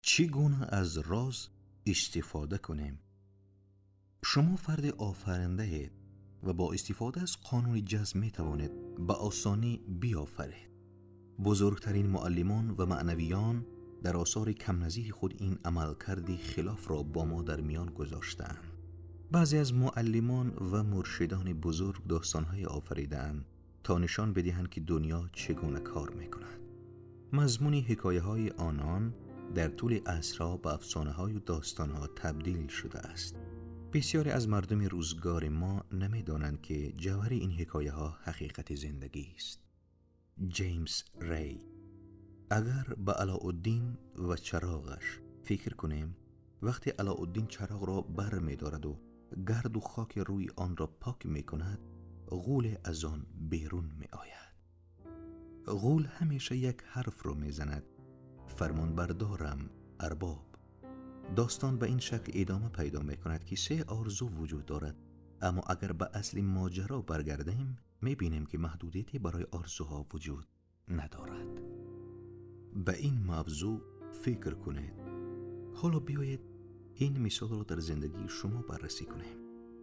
چگونه از راز استفاده کنیم؟ شما فرد آفرینده اید و با استفاده از قانون جذب می توانید به آسانی بیافرید. بزرگترین معلمان و معنویان در آثار کم نظیر خود این عملکرد خلاف را با ما در میان گذاشتند. بعضی از معلمان و مرشدان بزرگ داستانهای آفریدند تا نشان بدهند که دنیا چگونه کار می کند. مضمون حکایه های آنان در طول عصرها به افسانه های و داستان ها تبدیل شده است. بسیاری از مردم روزگار ما نمی دانند که جوهر این حکایه ها حقیقت زندگی است. جیمز ری. اگر به علاءالدین و چراغش فکر کنیم، وقتی علاءالدین چراغ را بر می دارد و گرد و خاک روی آن را پاک می کند، غول از آن بیرون می آید. غول همیشه یک حرف را می زند: فرمان بردارم ارباب. داستان به این شکل ادامه پیدا می کند که 3 آرزو وجود دارد، اما اگر به اصل ماجرا برگردیم می بینیم که محدودیتی برای آرزوها وجود ندارد. به این موضوع فکر کنید. حالا بیایید این مثال را در زندگی شما بررسی کنیم.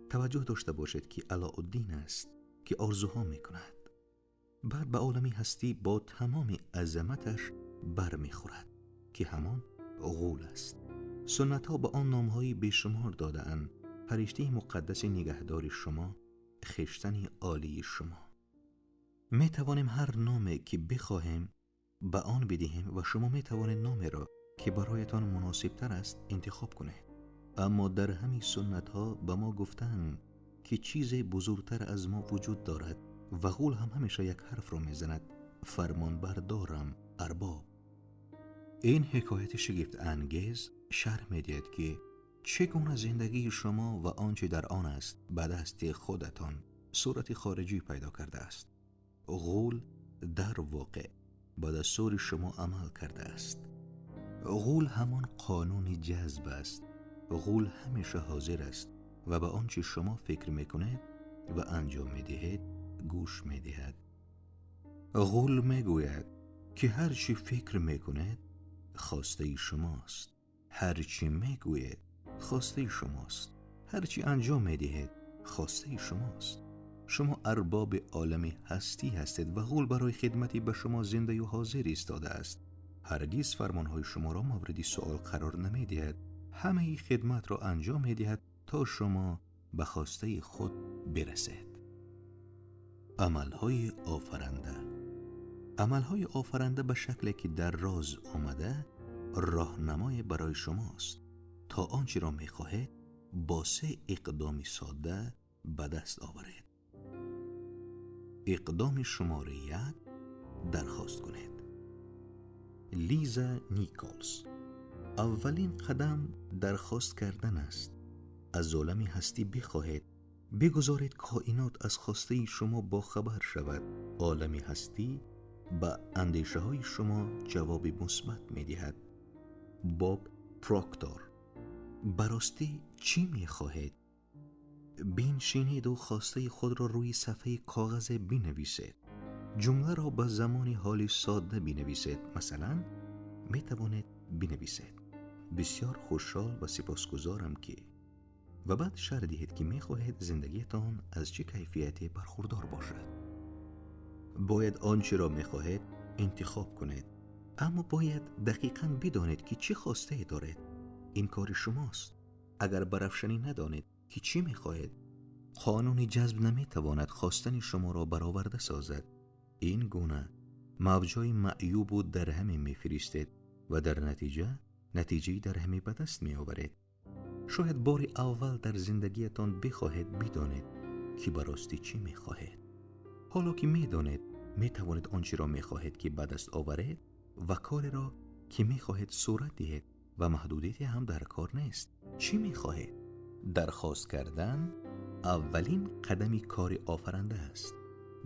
توجه داشته باشید که علاءالدین است که آرزوها می کند. بعد به عالمی هستی با تمام عظمتش بر می خورد که همان غول است. سنت ها به آن نامهایی بیشمار داده اند: فرشته مقدس نگهدار شما، خویشتن عالی شما. می توانیم هر نامی که بخواهیم به آن بدهیم و شما می توانید نامی را که برایتان مناسب تر است انتخاب کنید. اما در همین سنت ها به ما گفتند که چیز بزرگتر از ما وجود دارد و غول هم همیشه یک حرف را می زند: فرمان بردارم ارباب. این حکایت شگفت انگیز شرح می دهد که چگونه زندگی شما و آنچه در آن است به دست خودتان صورت خارجی پیدا کرده است. غول در واقع به دستور شما عمل کرده است. غول همان قانون جذب است. غول همیشه حاضر است و به آنچه شما فکر میکنید و انجام میدهید گوش میدهد. غول میگوید که هر چی فکر میکنید خواسته شماست. هر چی میگوید خواسته شماست. هر چی انجام میدهید خواسته شماست. شما ارباب عالم هستی هستید و غول برای خدمتی به شما زنده و حاضر ایستاده است. هرگز فرمانهای شما را مورد سؤال قرار نمیدهد. همه خدمت را انجام میدهد تا شما به خواسته خود برسید. عملهای آفرنده. عملهای آفرنده به شکلی که در راز آمده راهنمای برای شماست تا آنچه را میخواهید با 3 اقدام ساده به دست آورید. اقدام شماره 1: درخواست کنید. لیزا نیکولز. اولین قدم درخواست کردن است. از عالم هستی بخواهید، بگذارید کائنات از خواسته شما با خبر شود. عالم هستی به اندیشه های شما جواب مثبت می دهد. باب پروکتور. براستی چی می خواهید؟ بنشینید و خواسته خود را روی صفحه کاغذ بنویسید. جمله را به زمان حال ساده بنویسید. مثلا می توانید بنویسید: بسیار خوشحال و سپاسگزارم که، و بعد شرح دهید که می خواهید زندگیتان از چه کیفیتی برخوردار باشد. باید آنچه را می خواهید انتخاب کنید، اما باید دقیقاً بدانید که چه خواسته دارید. این کار شماست. اگر برافشانی ندانید که چی می خواهید، قانون جذب نمی تواند خواستن شما را برآورده سازد. این گونه موجای معیوب و در همی می فرستید و در نتیجه در همی به دست می آورید. شاید بار اول در زندگیتان بخواهید بدانید که براستی چی می خواهید. حالا که می دانید، می توانید آنچه را می خواهید که به دست آورید و کاری را که می خواهید صورت دهید و محدودیتی هم در کار نیست. چی می خواهید؟ درخواست کردن اولین قدمی کار آفرنده است.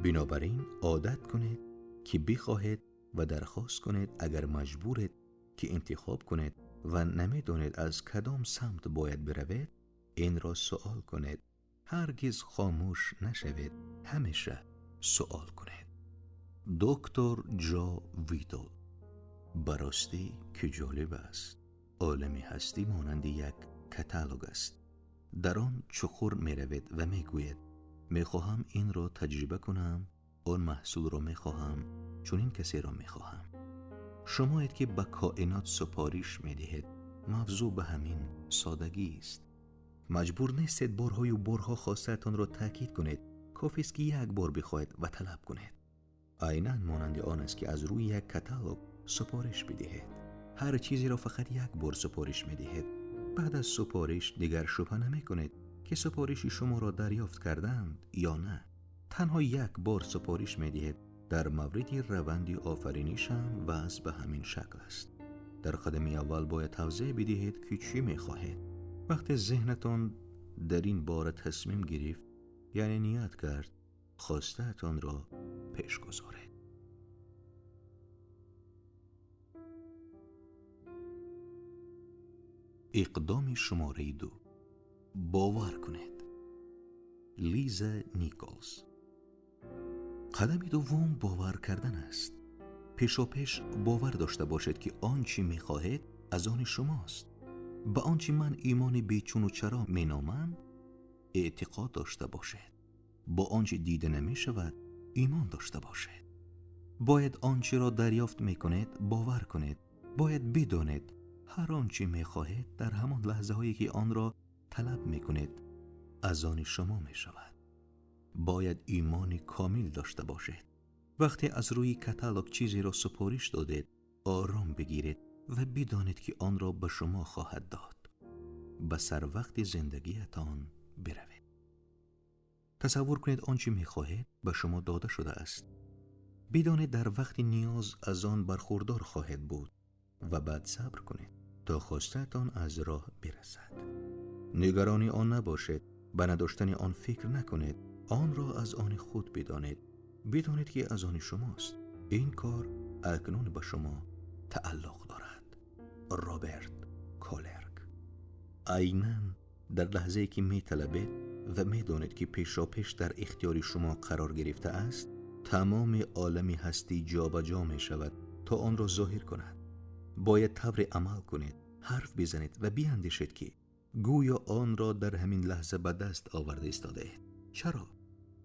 بنابراین عادت کنید که بخواهید و درخواست کنید. اگر مجبورید که انتخاب کنید و نمیدانید از کدام سمت باید بروید، این را سوال کنید. هرگز خاموش نشوید. همیشه سوال کنید. دکتر جو ویتل. براستی که جالب است. عالم هستی مانند یک کتالوگ است. در آن چقور می روید و می گوید می خواهم این را تجربه کنم، آن محصول را می خواهم، چون این کسی را می خواهم. شمایید که به کائنات سپارش می دهید. موضوع به همین سادگی است. مجبور نیستید بارها و بارها خواستتان را تأکید کنید. کافی است که یک بار بخواهید و طلب کنید. عیناً مانند آن است که از روی یک کتالوگ سپارش بدهید. هر چیزی را فقط یک بار سپارش می دهید. بعد از سپارش دیگر شبهه نمی کنید که سپارش شما را دریافت کردند یا نه. تنها یک بار سپارش می دهید. در مورد روند آفرینش هم وضع به همین شکل است. در قدم اول باید توضیح بدهید که چی می خواهید. وقتی ذهنتان در این باره تصمیم گرفت، یعنی نیت کرد، خواسته‌تان را پیش گذارید. اقدام شماره 2. باور کنید. لیزا نیکلز. قدم دوم باور کردن است. پیشاپیش باور داشته باشید که آنچه می‌خواهید از آن شماست. به آنچه من ایمان بیچون و چرا مینامم اعتقاد داشته باشید. با آنچه دیده نمی شود ایمان داشته باشید. باید آنچه را دریافت می کنید باور کنید. باید بدانید هر آنچه می خواهید در همان لحظه هایی که آن را طلب می کنید از آن شما می شود. باید ایمان کامل داشته باشید. وقتی از روی کتالوگ چیزی را سپارش دادید آرام بگیرید و بدانید که آن را به شما خواهد داد. به سر وقت زندگیتان بروید. تصور کنید آنچه می‌خواهید به شما داده شده است. بدانید در وقت نیاز از آن برخوردار خواهید بود و بعد صبر کنید تا خواسته‌تان از راه برسد. نگرانی آن نباشید، به نداشتن آن فکر نکنید. آن را از آن خود بدانید. بدانید که از آن شماست. این کار اکنون به شما تعلق دارد. رابرت کالرک. عیناً در لحظه‌ای که می‌طلبید و می‌دانید که پیشاپیش در اختیار شما قرار گرفته است، تمام عالم هستی جابجا می‌شود تا آن را ظاهر کند. باید طور عمل کنید، حرف بزنید و بیاندیشید که گویا آن را در همین لحظه به دست آورده ایستاده‌اید. چرا؟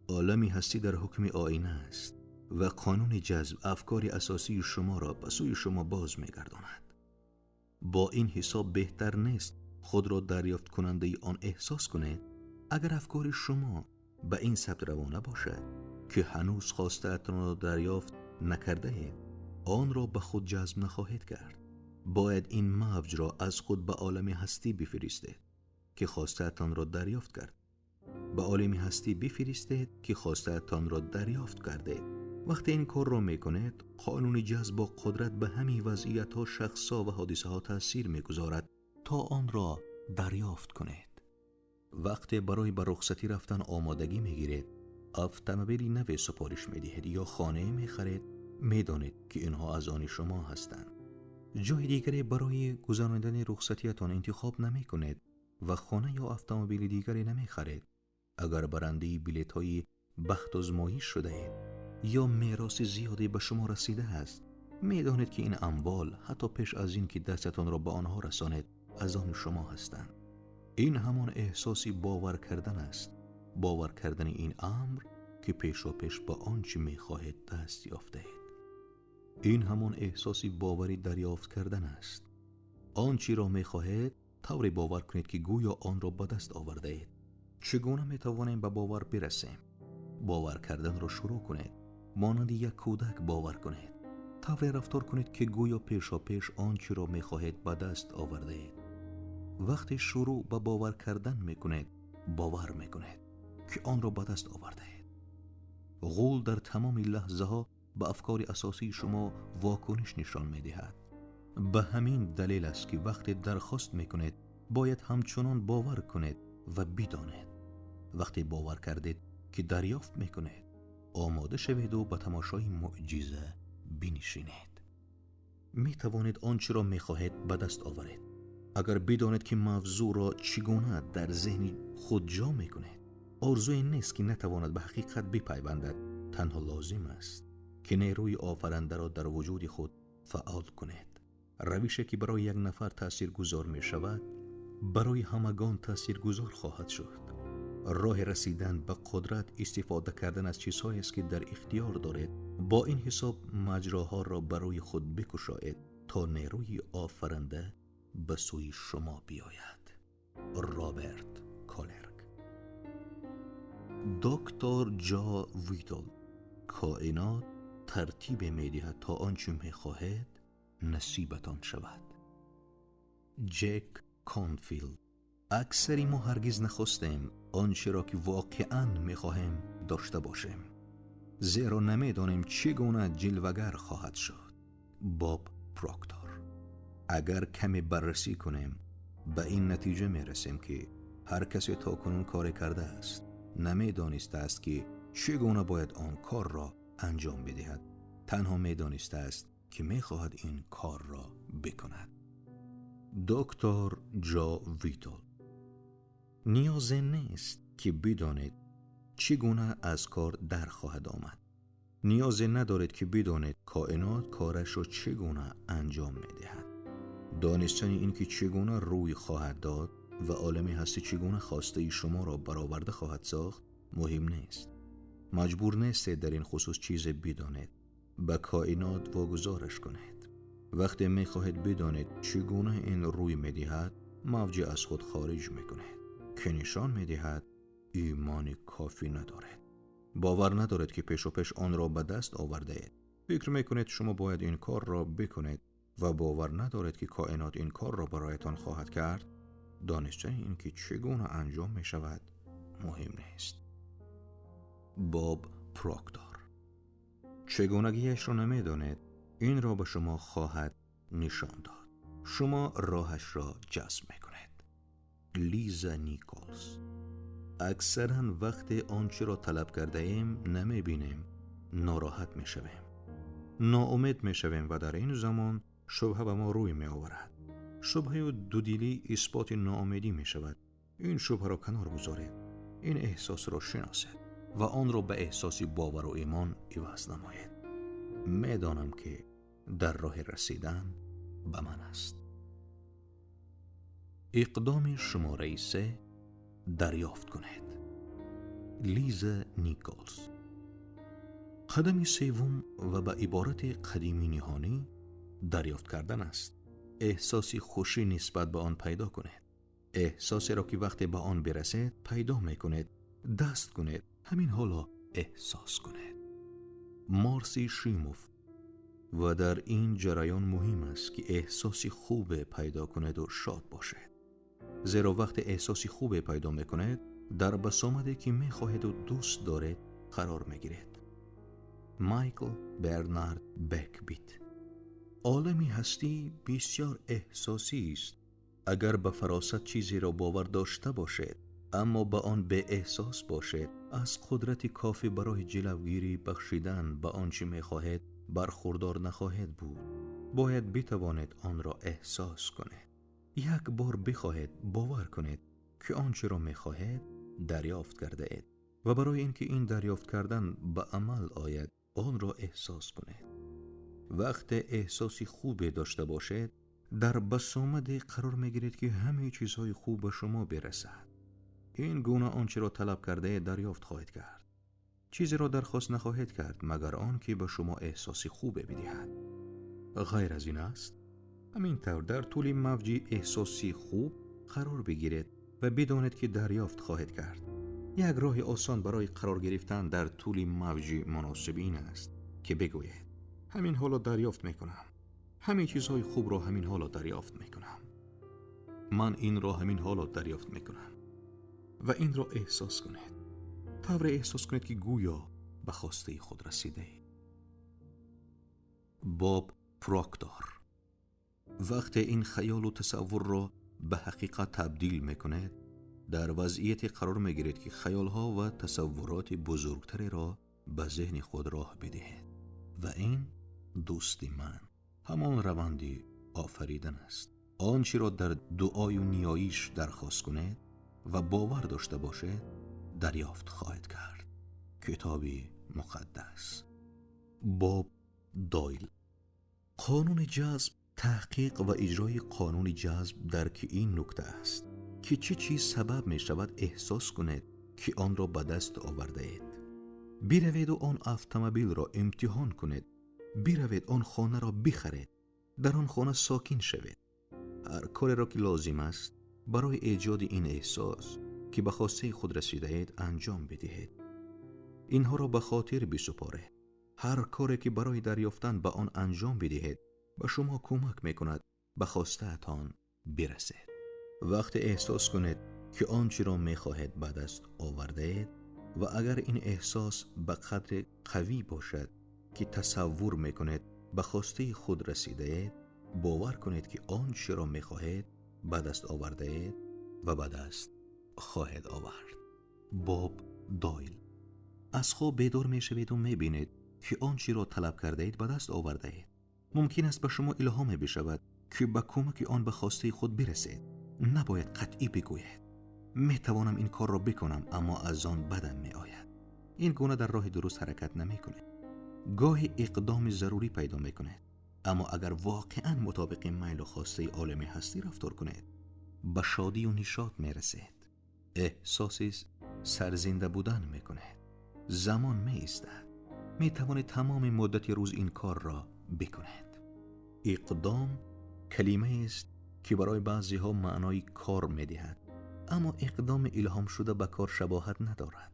عالم هستی در حکم آینه است و قانون جذب افکار اساسی شما را به سوی شما باز می‌گرداند. با این حساب بهتر نیست خود را دریافت کننده آن احساس کنید؟ اگر افکار شما به این سبت روانه باشد که هنوز خواسته‌تان را دریافت نکرده اید، آن را به خود جذب نخواهید کرد. باید این موج را از خود به عالم هستی بفرستید که خواسته‌تان را دریافت کرد. به عالم هستی بفرستید که خواسته‌تان را دریافت کرده. وقتی این کار را میکنید قانون جذب با قدرت به همین وضعیت‌ها، شخص‌ها و حادثه‌ها تأثیر میگذارد تا آن را دریافت کنید. وقتی برای به رخصتی رفتن آمادگی میگیرید، اتومبیلی نو سپارش میدهید یا خانه میخرید، میدانید که اینها از آن شما هستند. جای دیگری برای گذراندن رخصتیتان انتخاب نمیکنید و خانه یا اتومبیل دیگری نمیخرید. اگر برنده بلیط‌های بخت آزمایش شده اید یا میراث زیادی به شما رسیده است، میدانید که این اموال حتی پیش از این که دستتان را به آنها رسانید از آن شما هستند. این همان احساسی باور کردن است. باور کردن این امر که پیشاپیش با آنچه میخواهید دست یافته اید. این همان احساسی باوری دریافت کردن است. آنچه را میخواهید طوری باور کنید که گویا آن را به دست آورده اید. چگونه میتوانیم به باور برسیم؟ باور کردن را شروع کنید. مانند یک کودک باور کنید. طوری رفتار کنید که گویا پیشاپیش آنچه را میخواهید به دست آورده اید. وقتی شروع به باور کردن میکنید، باور میکنید که آن را به دست آورده اید. غول در تمام لحظه ها به افکار اساسی شما واکنش نشان میدهد. به همین دلیل است که وقتی درخواست میکنید باید همچنان باور کنید و بدانید. وقتی باور کردید که دریافت میکنید، آماده شوید و به تماشای معجزه بنشینید. میتوانید آنچه را میخواهید به دست آورید اگر بدانید که موضوع را چگونه در ذهن خود جا میکنید. آرزوی نیست که نتواند به حقیقت بپیوندد، تنها لازم است که نیروی آفریننده را در وجود خود فعال کنید. روشی که برای یک نفر تاثیرگذار می شود برای همگان تاثیرگذار خواهد شد. راه رسیدن به قدرت استفاده کردن از چیزهایی است که در اختیار دارید. با این حساب مجراها را برای خود بکشایید تا نیروی آفرینده به سوی شما بیاید. رابرت کالرک. دکتر جا ویتل: کائنات ترتیب می‌دهد تا آنچه می‌خواهید نصیبتان شود. جک کانفیلد: اکثری ما هرگز نخواستیم آنچه را که واقعاً می‌خواهیم داشته باشیم، زیرا نمی‌دانیم چگونه جلوگر خواهد شد. باب پروکتور: اگر کمی بررسی کنیم به این نتیجه می‌رسیم که هر کسی تاکنون کار کرده است نمی‌دانسته است که چگونه باید آن کار را انجام بدهد، تنها می‌دانسته است که می‌خواهد این کار را بکند. دکتر جا ویتل: نیازی نیست که بدانید چگونه از کار در خواهد آمد. نیازی ندارید که بدانید کائنات کارش را چگونه انجام می‌دهد. دانستن این که چگونه روی خواهد داد و عالم هستی چگونه خواسته شما را برآورده خواهد ساخت مهم نیست. مجبور نیستید در این خصوص چیزی بدانید. به کائنات واگذارش کنید. وقتی می‌خواهید بدانید چگونه این روی می‌دهد، موجی از خود خارج می‌کنید که نشان می‌دهد ایمان کافی ندارد. باور ندارد که پیش و پیش آن را به دست آورده اید. فکر می‌کنید شما باید این کار را بکنید و باور ندارد که کائنات این کار را برایتان خواهد کرد. دانستن این که چگونه انجام می‌شود مهم نیست. باب پروکتور: چگونگیش را نمی‌دانید، این را به شما خواهد نشان داد. شما راهش را جذب می‌کنید. لیزا نیکولز: اکثراً وقتی آنچه را طلب کرده ایم نمی‌بینیم، ناراحت می‌شویم، ناامید می‌شویم و در این زمان شبهه به ما روی می‌آورد. شبهه و دودیلی اثبات ناامیدی می‌شود. این شبهه را کنار گذارید. این احساس را شناسید و آن را به احساسی باور و ایمان عوض نمایید. می‌دانم که در راه رسیدن به من است. اقدام شماره 3: دریافت کنید. لیزا نیکولز. قدم سوم و به عبارت قدیمی نهانی دریافت کردن است. احساسی خوشی نسبت به آن پیدا کنید. احساسی را که وقتی به آن برسید پیدا می‌کنید، دست کنید، همین حالا احساس کنید. مارسی شیموف: و در این جریان مهم است که احساسی خوب پیدا کنید و شاد باشید، زیرا وقتی احساسی خوب پیدا می‌کنید در بسامدی که می‌خواهید و دوست دارید قرار می‌گیرید. مایکل برنارد بکبیت. عالمی هستی بسیار احساسی است. اگر به فراست چیزی را باور داشته باشید اما به آن به احساس باشید، از قدرت کافی برای جلوگیری بخشیدن به آنچه می‌خواهید برخوردار نخواهید بود. باید بتوانید آن را احساس کنید. یک بار بخواهید باور کنید که آنچه را می‌خواهید دریافت کرده اید و برای اینکه این دریافت کردن به عمل آید آن را احساس کنید. وقتی احساسی خوبی داشته باشید در بسامدی قرار می‌گیرید که همه چیزهای خوب به شما برسد. این گونه آنچه را طلب کرده دریافت خواهید کرد. چیزی را درخواست نخواهید کرد مگر آن که به شما احساسی خوب بدهد. غیر از این است. همینطور در طول موج احساسی خوب قرار بگیرید و بدانید که دریافت خواهید کرد. یک راه آسان برای قرار گرفتن در طول موج مناسب این است که بگویید همین حالا دریافت میکنم. همه چیزهای خوب را همین حالا دریافت میکنم. من این را همین حالا دریافت میکنم. و این را احساس کنید. طور احساس کنید که گویا به خواسته خود رسیده اید. باب پروکتور. وقتی این خیال و تصور را به حقیقت تبدیل میکنید در وضعیتی قرار میگیرید که خیالها و تصورات بزرگتری را به ذهن خود راه بدهید و این دوستی من همان روندی آفریدن است. آنچه را در دعای و نیایش درخواست کنید و باور داشته باشید دریافت خواهید کرد. کتابی مقدس. باب دایل. قانون جذب تحقیق و اجرای قانون جذب درک این نکته است که چه چیز سبب می شود احساس کنید که آن را به دست آورده اید. بروید و آن اتومبیل را امتحان کنید. بروید آن خانه را بخرید. در آن خانه ساکن شوید. هر کاری را که لازم است برای ایجاد این احساس که به خواسته خود رسیده اید انجام بدهید. اینها را به خاطر بسپارید. هر کاری که برای دریافتن به آن انجام بدهید به شما کمک میکند به خواسته‌تان برسید. وقتی احساس کنید که آنچه را میخواهید به دست آورده اید و اگر این احساس به قدر قوی باشد که تصور میکنید به خواسته خود رسیده اید، باور کنید که آنچه را میخواهید به دست آورده اید و به دست خواهید آورد. باب دایل. از خواب بیدار میشوید و میبینید که آنچه را طلب کرده اید به دست آورده اید. ممکن است به شما الهام بشود که به کمک آن به خواسته خود برسید. نباید قطعی بگویید میتوانم این کار را بکنم اما از آن بدم میآید. این گونه در راه درست حرکت نمیکنید. گاهی اقدام ضروری پیدا میکنید، اما اگر واقعا مطابق میل و خواسته عالم هستی رفتار کنید به شادی و نشاط میرسید. احساسی سرزنده بودن میکنید. زمان میایستد. میتوانید تمام مدت روز این کار را بکنید. اقدام کلمه است که برای بعضی ها معنای کار میدهد، اما اقدام الهام شده به کار شباهت ندارد.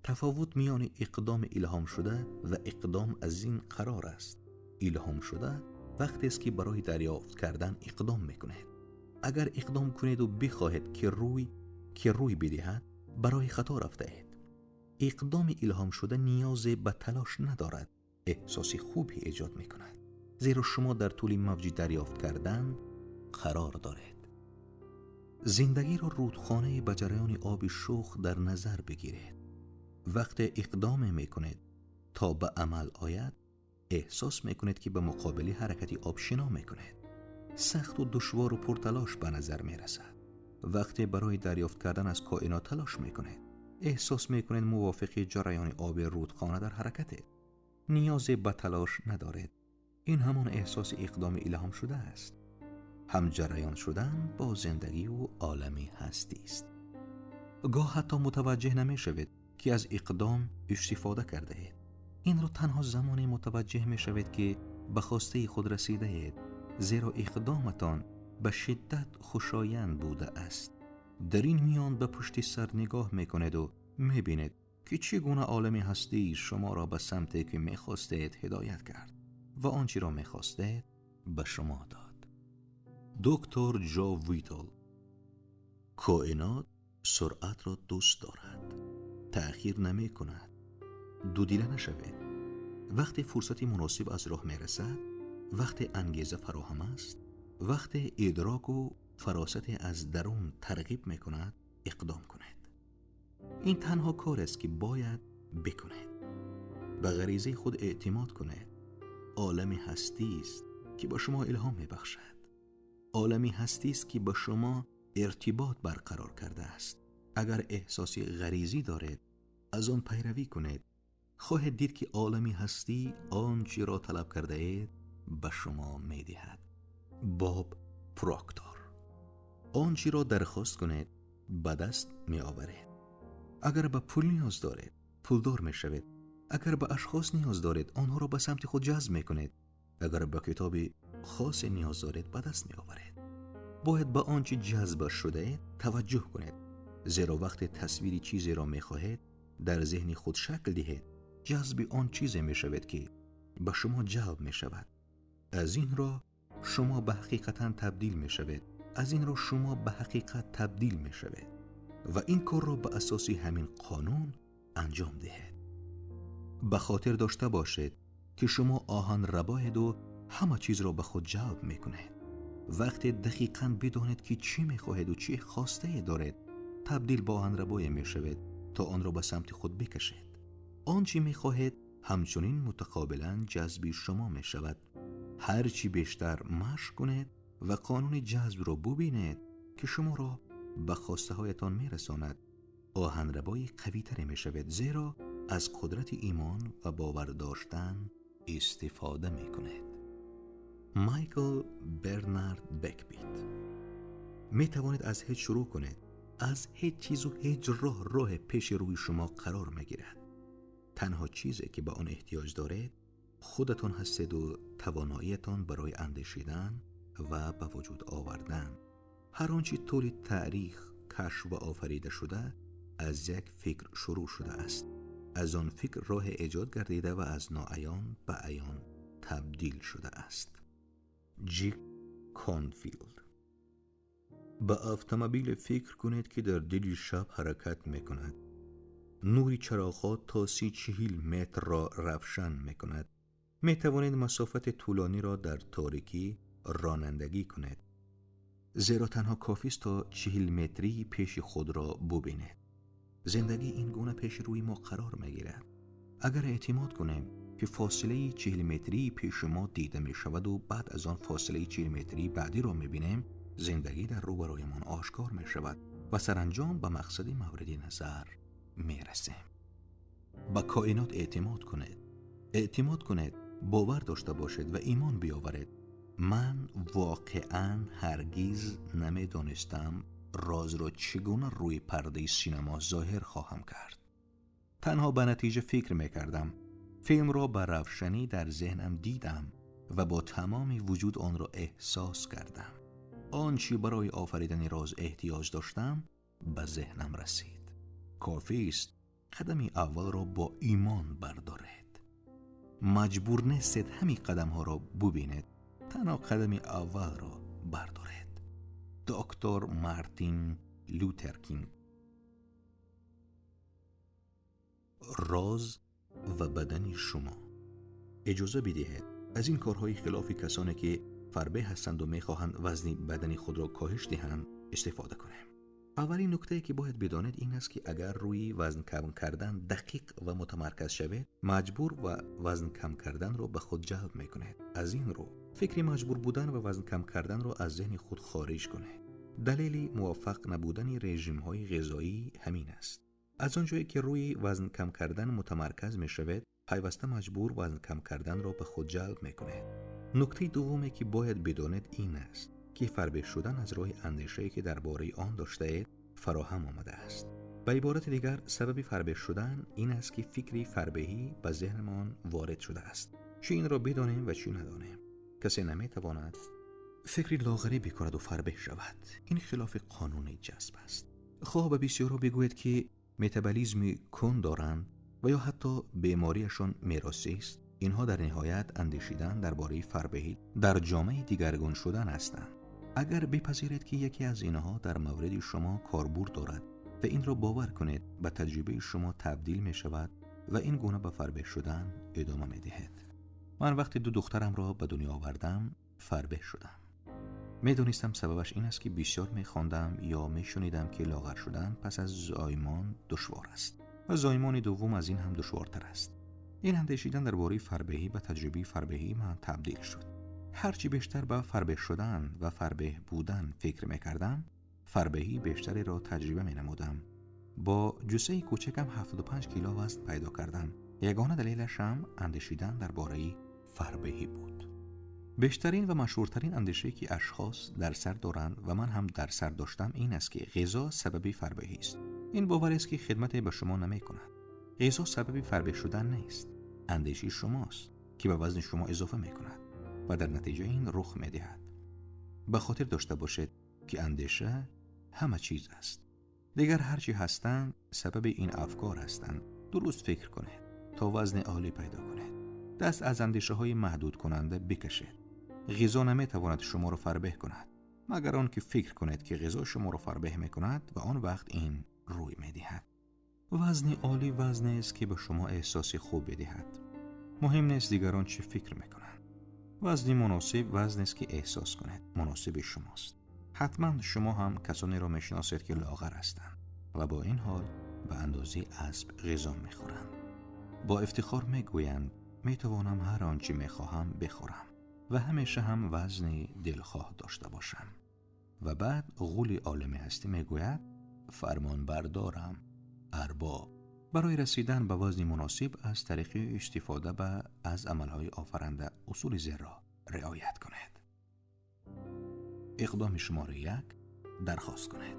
تفاوت میان اقدام الهام شده و اقدام از این قرار است: الهام شده وقتی است که برای دریافت کردن اقدام میکنید. اگر اقدام کنید و بخواهید که روی بدهد برای خطا رفته اید. اقدام الهام شده نیاز به تلاش ندارد. احساس خوبی ایجاد میکند، زیرا شما در طول موج دریافت کردن قرار دارید. زندگی را رودخانه به جریان آب شوخ در نظر بگیرید. وقتی اقدام میکنید تا به عمل آید، احساس میکنید که به مقابل حرکتی آبشنا میکنید. سخت و دشوار و پرتلاش به نظر میرسد. وقتی برای دریافت کردن از کائنات تلاش میکنید، احساس میکنید موافق جریان آب رودخانه در حرکتید. نیاز به تلاش ندارید. این همان احساس اقدام الهام شده است. هم جریان شدن با زندگی و عالمی هستی است. گاه حتی متوجه نمیشوید که از اقدام استفاده کرده اید. این را تنها زمانی متوجه میشوید که به خواسته خود رسیده اید، زیرا اقدامتان به شدت خوشایند بوده است. در این میان به پشت سر نگاه میکنید و میبینید که چگونه عالم هستی شما را به سمتی که میخواستید هدایت کرد و آنچه را میخواستید به شما داد. دکتر جو ویتال. کائنات سرعت را دوست دارد. تأخیر نمی کند. دودیده نشوید. وقتی فرصتی مناسب از راه میرسد، وقتی انگیزه فراهم است، وقتی ادراک و فراست از درون ترغیب میکند، اقدام کنید. این تنها کار است که باید بکنید. به غریزه خود اعتماد کنید. عالم هستی است که با شما الهام میبخشد. عالمی هستی است که با شما ارتباط برقرار کرده است. اگر احساسی غریزی دارید، از آن پیروی کنید. خواهید دید که عالمی هستی آنچه را طلب کرده اید به شما میدهد. باب پروکتور. آنچه را درخواست کنید به دست می آورید. اگر به پول نیاز دارید، پولدار می شوید. اگر به اشخاص نیاز دارید، آنها را به سمت خود جذب می کنید. اگر به کتاب خاص نیاز دارید، به دست می آورید. باید به آنچه جذب شده اید توجه کنید، زیرا وقتی تصویری چیزی را می خواهید در ذهن خود شکل دهید، جذب آن چیزی می شود که به شما جلب می شود. از این راه شما به حقیقتا تبدیل می شود. از این راه شما به حقیقت تبدیل می شود و این کار را به اساس همین قانون انجام دهید. به خاطر داشته باشید که شما آهن ربایید و همه چیز را به خود جلب می کنید. وقتی دقیقاً بدانید که چی می خواهید و چی خواسته دارید، تبدیل به آهن ربای می شود تا آن را به سمت خود بکشید. آنچه می خواهید همچنین متقابلاً جذب شما می شود. هر چی بیشتر مشق کنید و قانون جذب را ببینید که شما را به خواسته هایتان می رساند، آهن ربای قوی تری می شود، زیرا از قدرت ایمان و باور داشتن استفاده می کنید. مایکل برنارد بکبیت. می توانید از هیچ شروع کنید. از هیچ چیز و هیچ راه پیش روی شما قرار میگیرد. تنها چیزی که به آن احتیاج دارید خودتان هستید و تواناییتان برای اندیشیدن و به وجود آوردن. هر آنچه طول تاریخ کشف و آفریده شده از یک فکر شروع شده است. از آن فکر راه ایجاد گردیده و از ناعیان به عیان تبدیل شده است. جی کانفیلد. به اتومبیل فکر کنید که در دل شب حرکت میکند. نوری چراغ‌ها تا 30-40 متر را روشن میکند. میتوانید مسافت طولانی را در تاریکی رانندگی کنید. زیرا تنها کافی است تا 40 متری پیش خود را ببینید. زندگی این گونه پیش روی ما قرار میگیرد. اگر اعتماد کنیم که فاصله 40 متری پیش ما دیده می شود و بعد از آن فاصله 40 متری بعدی را می بینیم، زندگی در روبرویمان آشکار می شود و سرانجام به مقصد مورد نظر می رسیم. به کائنات اعتماد کنید، باور داشته باشید و ایمان بیاورید. من واقعاً هرگز نمی دانستم راز را چگونه روی پرده سینما ظاهر خواهم کرد. تنها به نتیجه فکر می کردم. فیلم را به روشنی در ذهنم دیدم و با تمام وجود آن را احساس کردم. آنچه برای آفریدن راز احتیاج داشتم به ذهنم رسید. کافی است قدمی اول را با ایمان بردارید. مجبور نیستید همین قدم ها را ببینید. تنها قدمی اول را بردارید. دکتر مارتین لوتر کینگ. راز و بدن شما. اجازه بدهید از این کارهای خلاف کسانی که فربه هستند و میخواهند وزن بدنی خود را کاهش دهند استفاده کنیم. اولین نکته که باید بدانید این است که اگر روی وزن کم کردن دقیق و متمرکز شوید، مجبور و وزن کم کردن را به خود جلب میکنید. از این رو فکر مجبور بودن و وزن کم کردن را از ذهن خود خارج کنید. دلیل موفق نبودن رژیم های غذایی همین است. از آنجایی که روی وزن کم کردن متمرکز میشوید، پیوسته مجبور وزن کم کردن را به خود جلب میکنید. نکته دومی که باید بدانید این است که فربه شدن از راه اندیشه‌ای که درباره آن داشته اید فراهم آمده است. به عبارت دیگر سبب فربه شدن این است که فکری فربهی به ذهنمان وارد شده است. چه این را بدانیم و چه ندانیم. کسی نمیتواند فکری لاغری بکند و فربه شود. این خلاف قانون جذب است. خواه به بسیارا بگوید که متابولیسم کند دارند و یا حتی بیماریشان میراثی است، اینها در نهایت اندیشیدن درباره فربهی در جامعه دیگرگون شدن هستند. اگر بپذیرید که یکی از اینها در مورد شما کاربرد دارد و این را باور کنید، به تجربه شما تبدیل می شود و این گونه به فربه شدن ادامه می دهید. من وقتی 2 دخترم را به دنیا آوردم فربه شدم. می دونستم سببش این است که بسیار می خواندم یا می شنیدم که لاغر شدن پس از زایمان دشوار است و زایمان دوم از این هم دشوارتر است. این اندیشیدن درباره فربهی به تجربه فربهی من تبدیل شد. هرچی بیشتر به فربه شدن و فربه بودن فکر می کردم، فربهی بیشتری را تجربه می نمودم. با جسه کوچکم 75 کیلو وزن پیدا کردم. یگانه دلیلش هم اندیشیدن درباره فربهی بود. بیشترین و مشهورترین اندیشه‌ای که اشخاص در سر دارند و من هم در سر داشتم این است که غذا سبب فربهی است. این باور است که خدمتی به شما نمی کند. غذا سبب فربه شدن نیست. اندیشه شماست که به وزن شما اضافه می کند و در نتیجه این رخ می دهد. به خاطر داشته باشید که اندیشه همه چیز است. دیگر هرچی هستند سبب این افکار هستند. درست فکر کنید تا وزن عالی پیدا کنید. دست از اندیشه های محدود کننده بکشید. غذا نمی تواند شما را فربه کند مگر آن که فکر کنید که غذا شما را فربه می کند و آن وقت این روی می دهد. وزن عالی وزنی است که به شما احساس خوب بدهد. مهم نیست دیگران چه فکر میکنند. وزن مناسب وزنی است که احساس کنید مناسب شماست. حتما شما هم کسانی را میشناسید که لاغر هستند و با این حال به اندازه اسب غذا میخورند. با افتخار میگویند میتوانم هر آنچه میخواهم بخورم و همیشه هم وزن دلخواه داشته باشم. و بعد غول عالم هستی میگوید فرمان بردارم ارباب. برای رسیدن به وزن مناسب از طریق استفاده از عملهای آفرنده اصول زیر را رعایت کنید. اقدام شماره 1، درخواست کنید.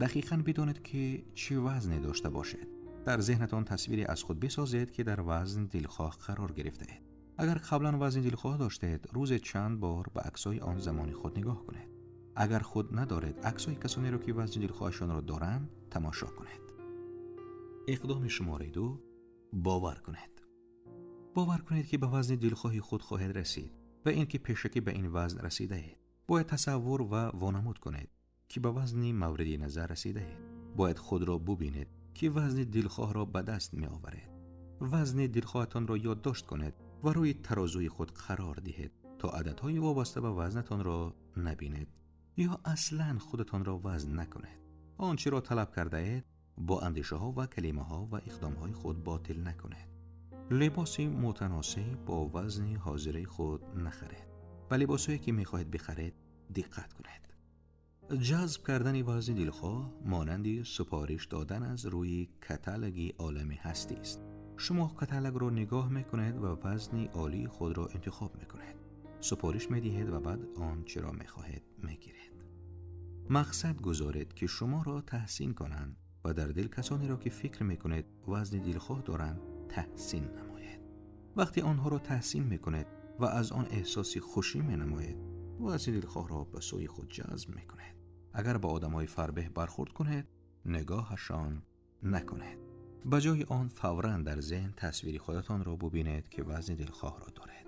دقیقاً بدانید که چه وزنی داشته باشید. در ذهنتان تصویری از خود بسازید که در وزن دلخواه قرار گرفته اید. اگر قبلا وزن دلخواه داشتید، روز چند بار به عکسای آن زمان خود نگاه کنید. اگر خود ندارید، عکسای کسانی را که وزن دلخواهشان را دارند تماشا کنید. اقدام شماره 2، باور کنید. باور کنید که به وزن دلخواهی خود خواهید رسید و اینکه پیشکی به این وزن رسیده اید. باید تصور و وانمود کنید که به وزنی مورد نظر رسیده اید. باید خود را ببینید که وزن دلخواه را به دست می آورید. وزن دلخواهتان را یادداشت کنید و روی ترازوی خود قرار دهید تا عددهای وابسته به وزنتان را نبینید یا اصلاً خودتان را وزن نکنید. آنچه را طلب کرده اید با اندیشه ها و کلمه ها و اقدام های خود باطل نکنید. لباسی متناسب با وزن حاضره خود نخرید. به لباسایی که میخواهید بخرید دقت کنید. جذب کردن وزن دلخواه مانند سفارش دادن از روی کتالوگ عالم هستی است. شما کتالوگ را نگاه میکنید و وزن عالی خود را انتخاب میکنید. سفارش میدهید و بعد آنچه را میخواهید میگیرید. مقصد گذارید که شما را تحسین کنند و در دل کسانی را که فکر میکنید وزن دلخواه دارند تحسین نمایید. وقتی آنها را تحسین میکنید و از آن احساسی خوشی مینمایید، وزن دلخواه را به سوی خود جذب میکنید. اگر با آدمای فربه برخورد کنید، نگاهشان نکنید. به جای آن فوراً در ذهن تصویری خودتان را ببینید که وزن دلخواه را دارید.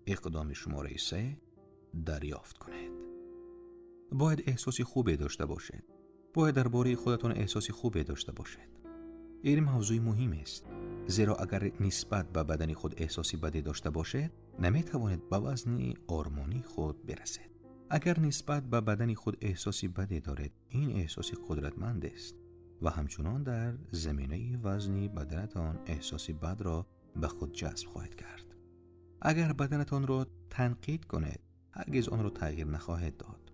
اقدام شماره 3، دریافت کنید. باید احساسی خوبی داشته باشید. باید درباره خودتان احساسی خوبی داشته باشید. این موضوع مهم است، زیرا اگر نسبت به بدن خود احساسی بدی داشته باشید، نمی توانید به وزن آرمانی خود برسید. اگر نسبت به بدن خود احساسی بدی دارید، این احساسی قدرتمند است و همچنان در زمینه وزنی بدنتان احساسی بد را به خود جذب خواهد کرد. اگر بدنتان را تنقید کنید، هرگز آن را تغییر نخواهد داد.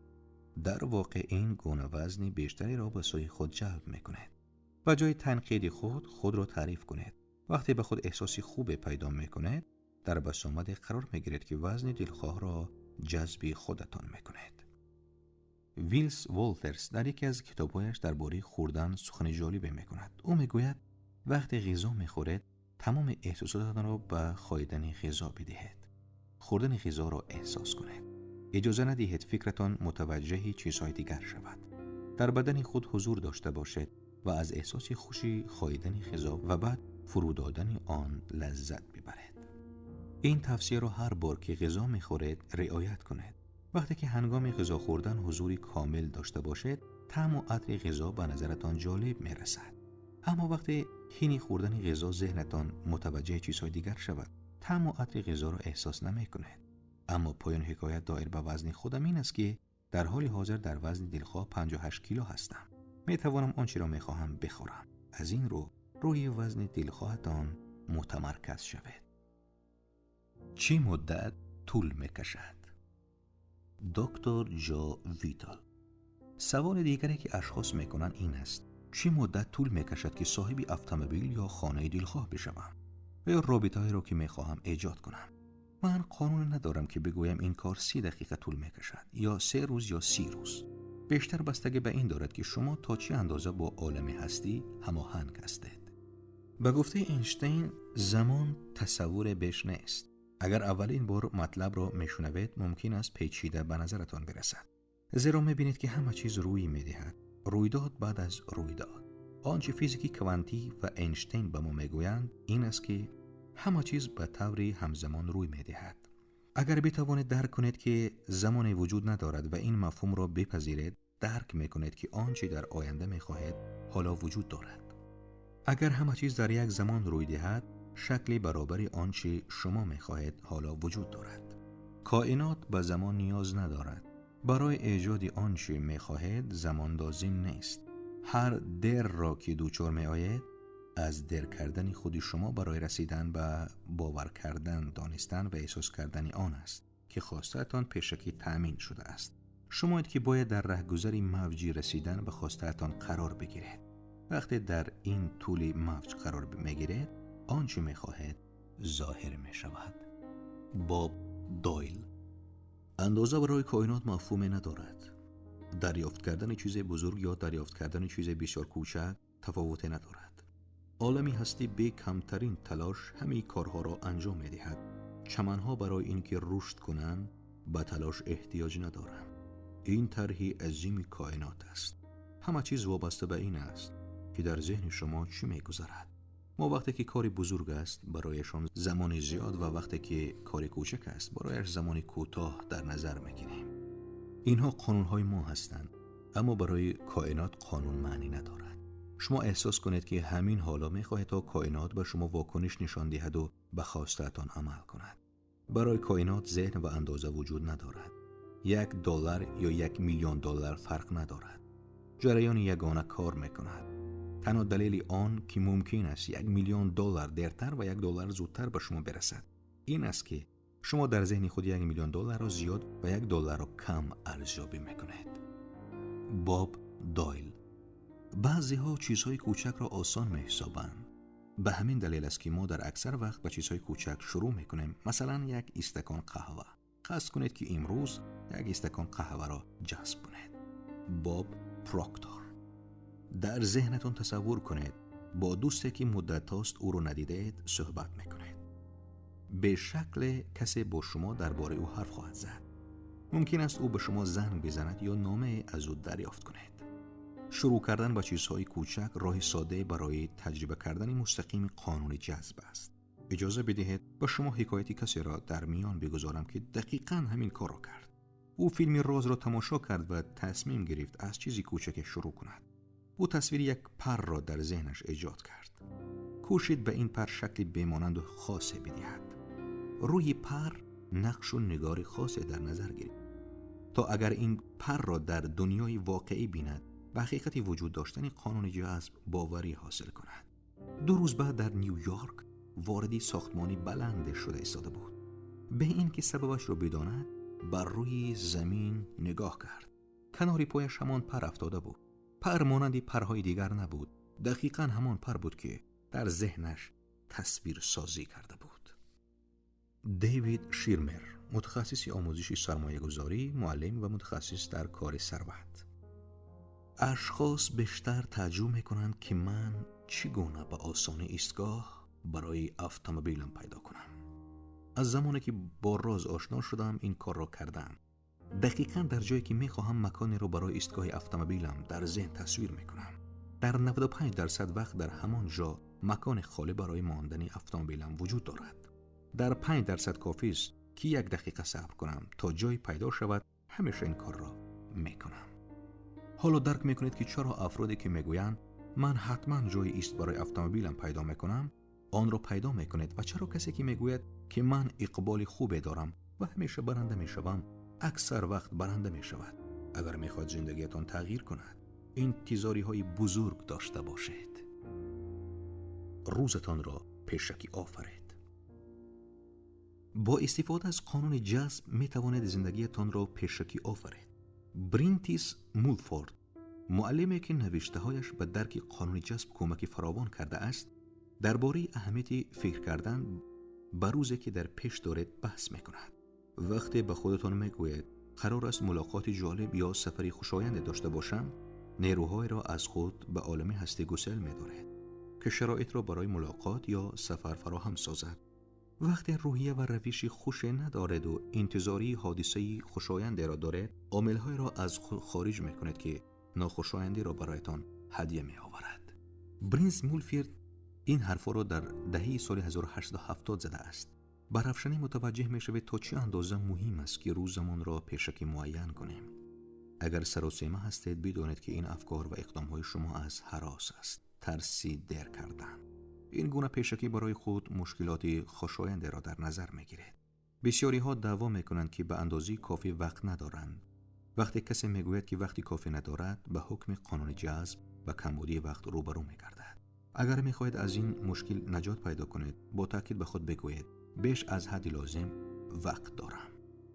در واقع این گونه وزنی بیشتری را به سوی خود جلب می‌کند. به جای تنقید خود را تعریف کنید. وقتی به خود احساسی خوب پیدا می‌کنید، در بسامد قرار می‌گیرید که وزن دلخواه را جذب خودتان می‌کند. ویلس والترز در یکی از کتاب‌هایش درباره خوردن سخن جالبی می‌کند. او می‌گوید وقتی غذا می‌خورید، تمام احساساتتان را به خاییدن غذا بدهید. خوردن غذا را احساس کنید. اجازه ندهید فکرتان متوجه چیزهای دیگر شود. در بدن خود حضور داشته باشید و از احساس خوشی خاییدن غذا و بعد فرو دادن آن لذت ببرید. این توصیه را هر بار که غذا می‌خورید رعایت کنید. وقتی که هنگام غذا خوردن حضوری کامل داشته باشید، طعم و عطر غذا به نظرتان جالب می‌رسد. اما وقتی حین خوردن غذا ذهنتان متوجه چیزهای دیگر شود، طعم و عطر غذا را احساس نمی‌کنید. اما پایان حکایت دایر به وزن خودم این است که در حال حاضر در وزن دلخواه 58 کیلو هستم. میتوانم آنچه را میخواهم بخورم. از این رو روی وزن دلخواهتان متمرکز شوید. چه مدت طول میکشد؟ دکتر جو ویتال. سوال دیگری که اشخاص میکنن این است: چه مدت طول میکشد که صاحب اتومبیل یا خانه دلخواه بشوم و یا رابطه‌ای را که میخواهم ایجاد کنم؟ من قانون ندارم که بگویم این کار 30 دقیقه طول میکشد یا 3 روز یا 30 روز. بیشتر بستگی به این دارد که شما تا چه اندازه با عالم هستی هماهنگ هستید. به گفته اینشتین زمان تصور بیش نیست. اگر اولین بار مطلب را میشنوید ممکن است پیچیده به نظرتان برسد، زیرا میبینید که همه چیز روی میدهد، رویداد بعد از رویداد. آنچه فیزیک کوانتی و اینشتین به ما میگویند این است که همه چیز به طور همزمان روی میدهد. اگر بتوانید درک کنید که زمانی وجود ندارد و این مفهوم را بپذیرید، درک میکنید که آنچه در آینده میخواهید حالا وجود دارد. اگر همه چیز در یک زمان روی دهد، شکلی برابر آنچه شما میخواهید حالا وجود دارد. کائنات به زمان نیاز ندارد. برای ایجاد آنچه میخواهید زمان لازم نیست. هر در را که دوچار میآیید از در کردن خود شما برای رسیدن به باور کردن، دانستن و احساس کردن آن است که خواسته‌تان پیشکی تأمین شده است. شمایید که باید در رهگذر موجی رسیدن به خواسته‌تان قرار بگیرید. وقتی در این طول موج قرار میگیرید، آنچه میخواهید ظاهر میشود. باب دایل. اندازه برای کائنات مفهومی ندارد. دریافت کردن چیز بزرگ یا دریافت کردن چیز بسیار کوچک تفاوتی ندارد. عالمی هستی به کمترین تلاش همه کارها را انجام می‌دهد. چمنها برای اینکه رشد کنند به تلاش احتیاج ندارند. این طرح عظیم کائنات است. همه چیز وابسته به این است که در ذهن شما چی می‌گذرد. ما وقتی که کاری بزرگ است برایشان زمان زیاد و وقتی که کاری کوچک است برایش زمان کوتاه در نظر می‌گیریم. اینها قانون‌های ما هستند، اما برای کائنات قانون معنی ندارد. شما احساس کنید که همین حالا می‌خواهید تا کائنات به شما واکنش نشان دهد و به خواستتان عمل کند. برای کائنات ذهن و اندازه وجود ندارد. $1 یا $1,000,000 فرق ندارد. جریان یگانه کار می‌کند. تنها دلیل آن که ممکن است $1,000,000 دیرتر و $1 زودتر به شما برسد این است که شما در ذهن خود $1,000,000 را زیاد و $1 را کم ارزیابی میکنید. باب دایل. بعضی ها چیزهای کوچک را آسان میحسابند. به همین دلیل است که ما در اکثر وقت به چیزهای کوچک شروع میکنیم. مثلا یک استکان قهوه. قصد کنید که امروز یک استکان قهوه را جذب کنید. باب پروکتور. در ذهنتون تصور کنید با دوستی که مدت هاست او رو ندیدید صحبت میکنید. به شکل کسی با شما درباره او حرف خواهد زد. ممکن است او به شما زنگ بزند یا نامه از او دریافت کنید. شروع کردن با چیزهای کوچک راه ساده برای تجربه کردن مستقیم قانون جذب است. اجازه بدهید با شما حکایتی کسی را در میان بگذارم که دقیقاً همین کار را کرد. او فیلم راز را تماشا کرد و تصمیم گرفت از چیزی کوچک شروع کند. او تصویر یک پر را در ذهنش ایجاد کرد. کوشید به این پر شکل بمانند و خاصی بدهد. روی پر نقش و نگار خاصی در نظر گرفت تا اگر این پر را در دنیای واقعی بیند به حقیقت وجود داشتن قانون جذب باوری حاصل کند. 2 روز بعد در نیویورک واردی ساختمانی بلند شده ایستاده بود. به این که سببش را بداند بر روی زمین نگاه کرد. کنار پایش همان پر افتاده بود. پر مانند پرهای دیگر نبود. دقیقاً همان پر بود که در ذهنش تصویر سازی کرده بود. دیوید شیرمر، متخصص آموزش سرمایه‌گذاری، معلم و متخصص در کار ثروت. اشخاص بیشتر تعجب می‌کنند که من چگونه به آسانی ایستگاه برای اتومبیلم پیدا کنم. از زمانی که با راز آشنا شدم این کار را کردم. دقیقاً در جایی که می‌خواهم مکانی را برای ایستگاه اتومبیلم در ذهن تصویر می‌کنم. در 95% وقت در همان جا مکان خالی برای ماندن اتومبیلم وجود دارد. در 5% کافی است که 1 دقیقه صبر کنم تا جایی پیدا شود. همیشه این کار را می‌کنم. حالا درک می‌کنید که چرا افرادی که می‌گویند من حتما جای ایست برای اتومبیلم پیدا می‌کنم آن را پیدا می‌کنید و چرا کسی که می‌گوید که من اقبال خوبی دارم و همیشه برنده می‌شوم اکثر وقت برنده می‌شود. اگر می‌خواهید زندگیتان تغییر کند انتظاری‌های بزرگ داشته باشید. روزتان را پیشکی آفرید. با استفاده از قانون جذب می توانید زندگیتان را پیشکی آفرید. برینتیس مولفورد، معلمی که نوشته‌هایش به درک قانون جذب کمک فراوان کرده است، درباره اهمیت فکر کردن به روزی که در پیش دارید بحث می‌کند. وقتی به خودتان می‌گویید قرار است ملاقات جالب یا سفری خوشایند داشته باشم، نیروهای را از خود به عالم هستی گسیل می‌دارید که شرایط را برای ملاقات یا سفر فراهم سازد. وقتی روحیه و روشی خوش ندارد و انتظاری حادثه‌ای خوشایند را دارد، عامل‌های را از خود خارج می‌کند که ناخوشایندی را برایتان هدیه می‌آورد. برینز مولفورد این حرفا را در دهه سال 1870 زده است. برافشانی متوجه می‌شوید تا چه اندازه مهم است که روزمان را پیشکی معین کنیم. اگر سراسیمه هستید بدانید که این افکار و اقدام‌های شما از هراس است، ترسی دیر کردن. این گونه پیشکی برای خود مشکلات خوشایند را در نظر می‌گیرد. بسیاری ها دعوا می‌کنند که به اندازه کافی وقت ندارند. وقتی کسی می‌گوید که وقتی کافی ندارد، به حکم قانون جذب و کمبودی وقت روبرو می‌گردد. اگر می‌خواهید از این مشکل نجات پیدا کنید، با تأکید به خود بگویید بیش از حد لازم وقت دارم.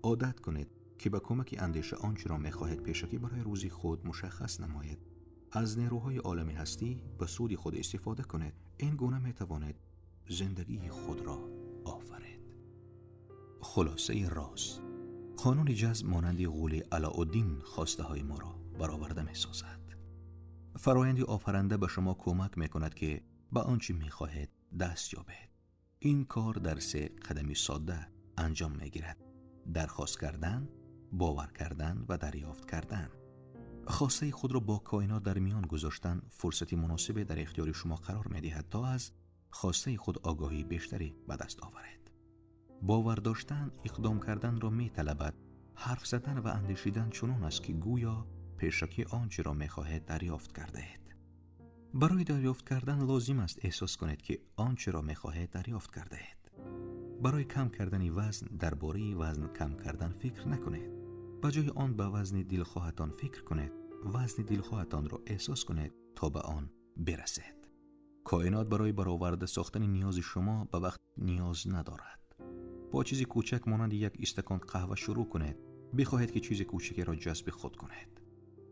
عادت کنید که با کمک اندیشه آنچه را می‌خواهید پیشکی برای روزی خود مشخص نمایید. از نیروهای عالمی هستی به سود خود استفاده کنید. این گونه می‌توانید زندگی خود را آفرید. خلاصه راز: قانون جذب مانند غول علاءالدین خواسته های ما را برآورده می سازد. فرآیندی آفرنده به شما کمک می کند که به آنچه می خواهید دست یابید. این کار در 3 قدمی ساده انجام می گیرد: درخواست کردن، باور کردن و دریافت کردن. خواسته خود را با کائنات در میان گذاشتن فرصتی مناسب در اختیار شما قرار می دهد تا از خواسته خود آگاهی بیشتری به دست آورید. باور داشتن اقدام کردن را می طلبد. حرف زدن و اندیشیدن چنان است که گویا پیشکی آنچه را می خواهید دریافت کرده اید. برای دریافت کردن لازم است احساس کنید که آنچه را می خواهید دریافت کرده اید. برای کم کردن وزن درباره وزن کم کردن فکر نکنید. به جای آن به وزن دلخواهتان فکر کنید. وزن دلخواهتان را احساس کنید تا به آن برسید. کائنات برای برآورده ساختن نیاز شما به وقت نیاز ندارد. با چیزی کوچک مانند یک استکان قهوه شروع کنید. بخواهید که چیز کوچکی را جذب خود کنید.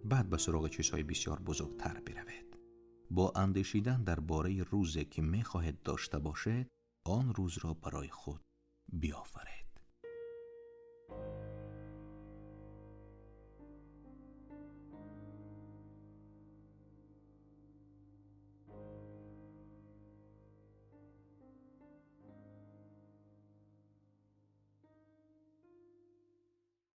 بعد به سراغ چیزهای بسیار بزرگتر بروید. با اندیشیدن درباره روزی که می خواهید داشته باشید، آن روز را برای خود بیافرید.